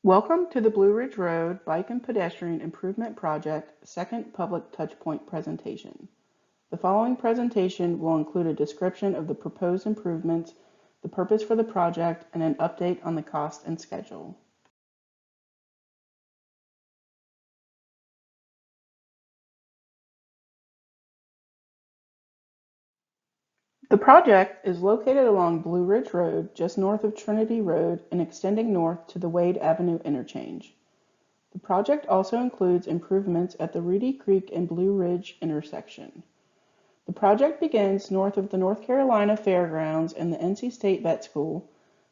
Welcome to the Blue Ridge Road Bike and Pedestrian Improvement Project Second Public Touchpoint presentation. The following presentation will include a description of the proposed improvements, the purpose for the project, and an update on the cost and schedule. The project is located along Blue Ridge Road, just north of Trinity Road and extending north to the Wade Avenue interchange. The project also includes improvements at the Reedy Creek and Blue Ridge intersection. The project begins north of the North Carolina Fairgrounds and the NC State Vet School,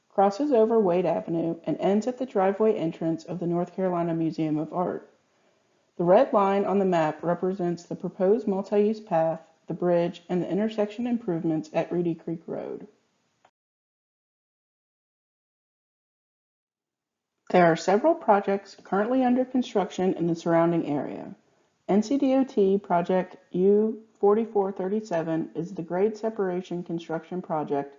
crosses over Wade Avenue, and ends at the driveway entrance of the North Carolina Museum of Art. The red line on the map represents the proposed multi-use path, the bridge, and the intersection improvements at Reedy Creek Road. There are several projects currently under construction in the surrounding area. NCDOT Project U4437 is the grade separation construction project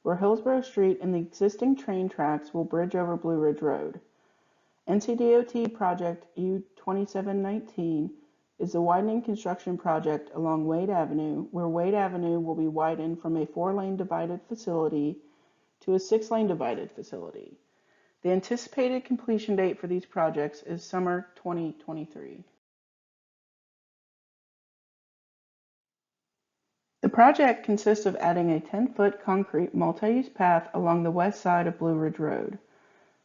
where Hillsborough Street and the existing train tracks will bridge over Blue Ridge Road. NCDOT Project U2719 is the widening construction project along Wade Avenue, where Wade Avenue will be widened from a 4-lane divided facility to a 6-lane divided facility. The anticipated completion date for these projects is summer 2023. The project consists of adding a 10-foot concrete multi-use path along the west side of Blue Ridge Road.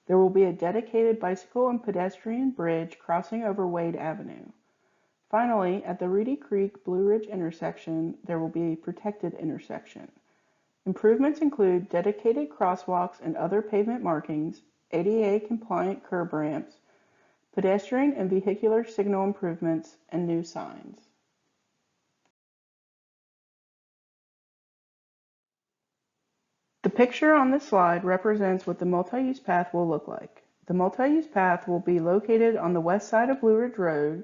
There will be a dedicated bicycle and pedestrian bridge crossing over Wade Avenue. Finally, at the Reedy Creek Blue Ridge intersection, there will be a protected intersection. Improvements include dedicated crosswalks and other pavement markings, ADA-compliant curb ramps, pedestrian and vehicular signal improvements, and new signs. The picture on this slide represents what the multi-use path will look like. The multi-use path will be located on the west side of Blue Ridge Road,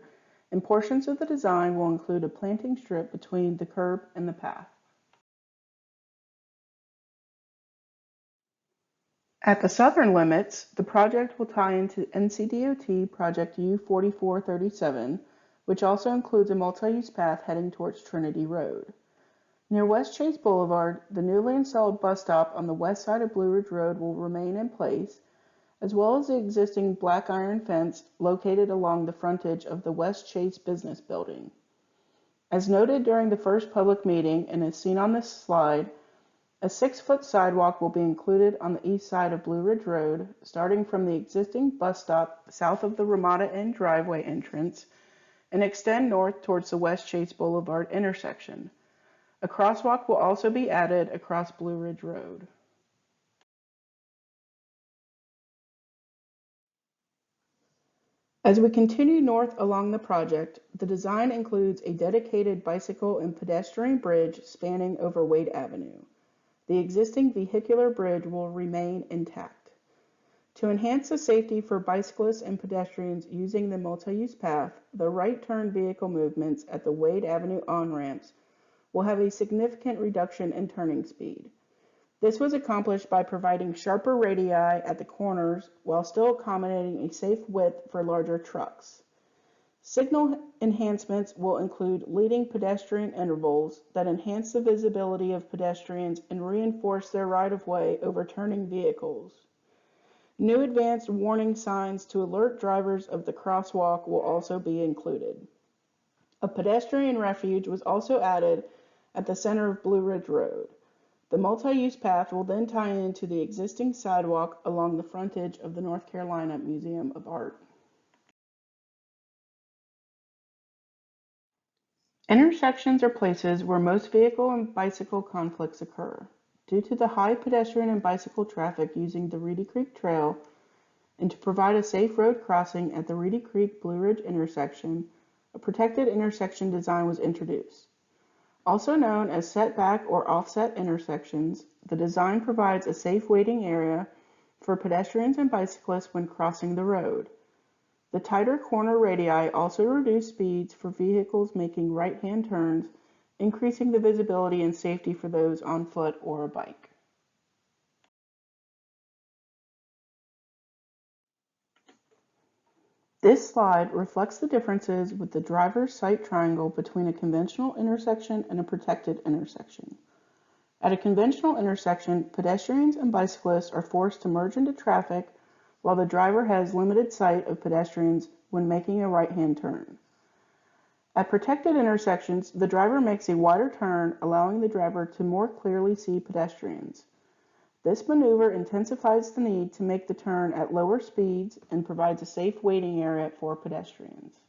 and portions of the design will include a planting strip between the curb and the path. At the southern limits, the project will tie into NCDOT Project U4437, which also includes a multi-use path heading towards Trinity Road. Near West Chase Boulevard, the newly installed bus stop on the west side of Blue Ridge Road will remain in place, as well as the existing black iron fence located along the frontage of the West Chase Business Building. As noted during the first public meeting and as seen on this slide, a 6-foot sidewalk will be included on the east side of Blue Ridge Road, starting from the existing bus stop south of the Ramada Inn driveway entrance and extend north towards the West Chase Boulevard intersection. A crosswalk will also be added across Blue Ridge Road. As we continue north along the project, the design includes a dedicated bicycle and pedestrian bridge spanning over Wade Avenue. The existing vehicular bridge will remain intact. To enhance the safety for bicyclists and pedestrians using the multi-use path, the right turn vehicle movements at the Wade Avenue on-ramps will have a significant reduction in turning speed. This was accomplished by providing sharper radii at the corners while still accommodating a safe width for larger trucks. Signal enhancements will include leading pedestrian intervals that enhance the visibility of pedestrians and reinforce their right-of-way over turning vehicles. New advanced warning signs to alert drivers of the crosswalk will also be included. A pedestrian refuge was also added at the center of Blue Ridge Road. The multi-use path will then tie into the existing sidewalk along the frontage of the North Carolina Museum of Art. Intersections are places where most vehicle and bicycle conflicts occur. Due to the high pedestrian and bicycle traffic using the Reedy Creek Trail, and to provide a safe road crossing at the Reedy Creek Blue Ridge intersection, a protected intersection design was introduced. Also known as setback or offset intersections, the design provides a safe waiting area for pedestrians and bicyclists when crossing the road. The tighter corner radii also reduce speeds for vehicles making right-hand turns, increasing the visibility and safety for those on foot or a bike. This slide reflects the differences with the driver's sight triangle between a conventional intersection and a protected intersection. At a conventional intersection, pedestrians and bicyclists are forced to merge into traffic while the driver has limited sight of pedestrians when making a right-hand turn. At protected intersections, the driver makes a wider turn, allowing the driver to more clearly see pedestrians. This maneuver intensifies the need to make the turn at lower speeds and provides a safe waiting area for pedestrians.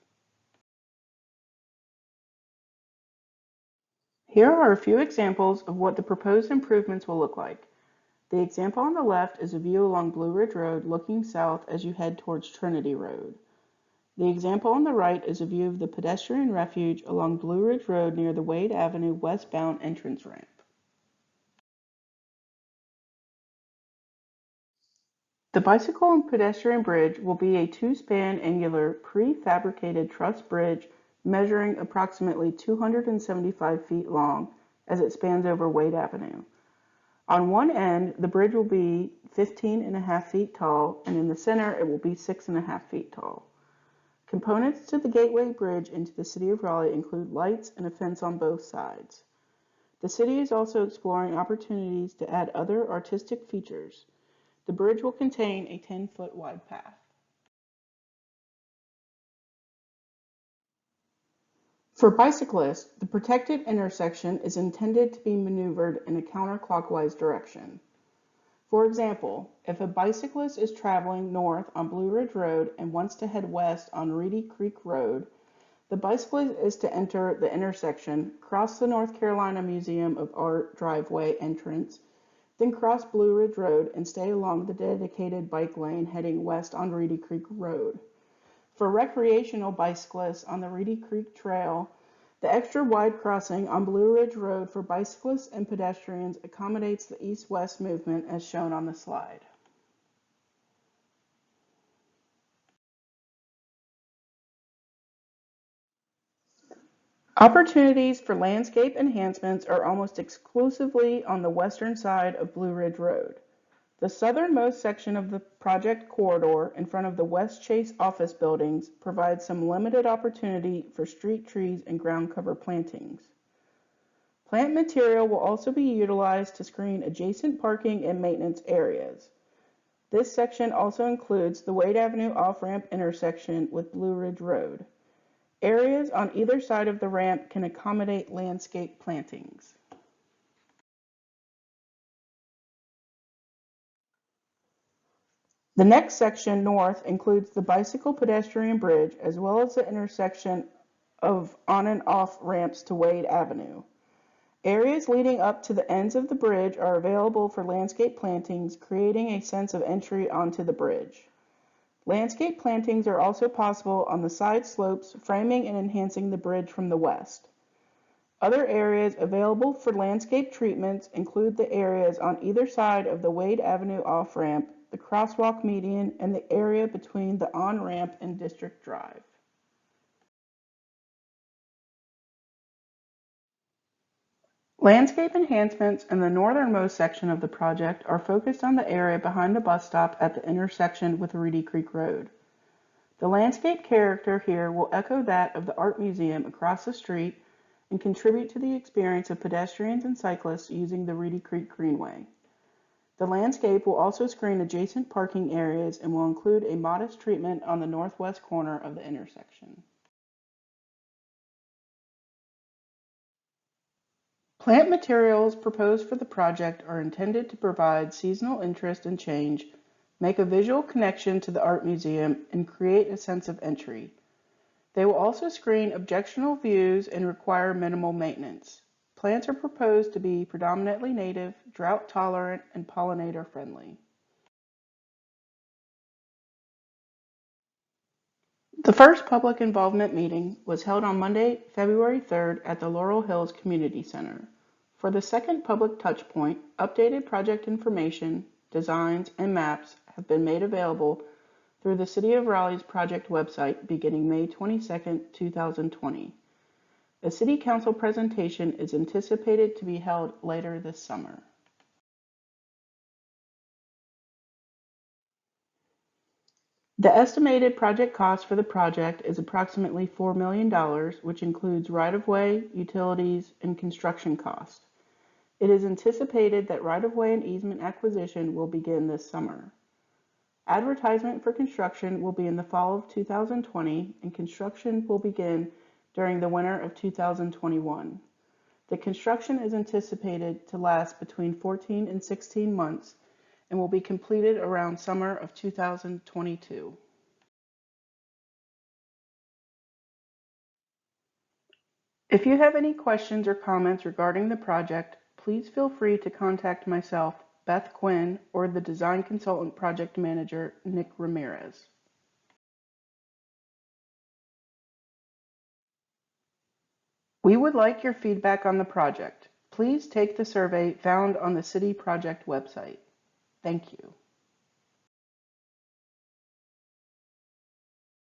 Here are a few examples of what the proposed improvements will look like. The example on the left is a view along Blue Ridge Road looking south as you head towards Trinity Road. The example on the right is a view of the pedestrian refuge along Blue Ridge Road near the Wade Avenue westbound entrance ramp. The bicycle and pedestrian bridge will be a two-span angular prefabricated truss bridge measuring approximately 275 feet long as it spans over Wade Avenue. On one end, the bridge will be 15.5 feet tall, and in the center, it will be 6.5 feet tall. Components to the Gateway Bridge into the City of Raleigh include lights and a fence on both sides. The city is also exploring opportunities to add other artistic features. The bridge will contain a 10-foot wide path. For bicyclists, the protected intersection is intended to be maneuvered in a counterclockwise direction. For example, if a bicyclist is traveling north on Blue Ridge Road and wants to head west on Reedy Creek Road, the bicyclist is to enter the intersection, cross the North Carolina Museum of Art driveway entrance, then cross Blue Ridge Road and stay along the dedicated bike lane heading west on Reedy Creek Road. For recreational bicyclists on the Reedy Creek Trail, the extra wide crossing on Blue Ridge Road for bicyclists and pedestrians accommodates the east-west movement as shown on the slide. Opportunities for landscape enhancements are almost exclusively on the western side of Blue Ridge Road. The southernmost section of the project corridor in front of the West Chase office buildings provides some limited opportunity for street trees and ground cover plantings. Plant material will also be utilized to screen adjacent parking and maintenance areas. This section also includes the Wade Avenue off-ramp intersection with Blue Ridge Road. Areas on either side of the ramp can accommodate landscape plantings. The next section north includes the bicycle pedestrian bridge as well as the intersection of on and off ramps to Wade Avenue. Areas leading up to the ends of the bridge are available for landscape plantings, creating a sense of entry onto the bridge. Landscape plantings are also possible on the side slopes, framing and enhancing the bridge from the west. Other areas available for landscape treatments include the areas on either side of the Wade Avenue off-ramp, the crosswalk median, and the area between the on-ramp and District Drive. Landscape enhancements in the northernmost section of the project are focused on the area behind the bus stop at the intersection with Reedy Creek Road. The landscape character here will echo that of the art museum across the street and contribute to the experience of pedestrians and cyclists using the Reedy Creek Greenway. The landscape will also screen adjacent parking areas and will include a modest treatment on the northwest corner of the intersection. Plant materials proposed for the project are intended to provide seasonal interest and change, make a visual connection to the art museum, and create a sense of entry. They will also screen objectionable views and require minimal maintenance. Plants are proposed to be predominantly native, drought tolerant, and pollinator friendly. The first public involvement meeting was held on Monday, February 3rd at the Laurel Hills Community Center. For the second public touchpoint, updated project information, designs, and maps have been made available through the City of Raleigh's project website beginning May 22, 2020. A City Council presentation is anticipated to be held later this summer. The estimated project cost for the project is approximately $4 million, which includes right-of-way, utilities, and construction costs. It is anticipated that right-of-way and easement acquisition will begin this summer. Advertisement for construction will be in the fall of 2020, and construction will begin during the winter of 2021. The construction is anticipated to last between 14 and 16 months and will be completed around summer of 2022. If you have any questions or comments regarding the project, please feel free to contact myself, Beth Quinn, or the Design Consultant Project Manager, Nick Ramirez. We would like your feedback on the project. Please take the survey found on the City Project website. Thank you.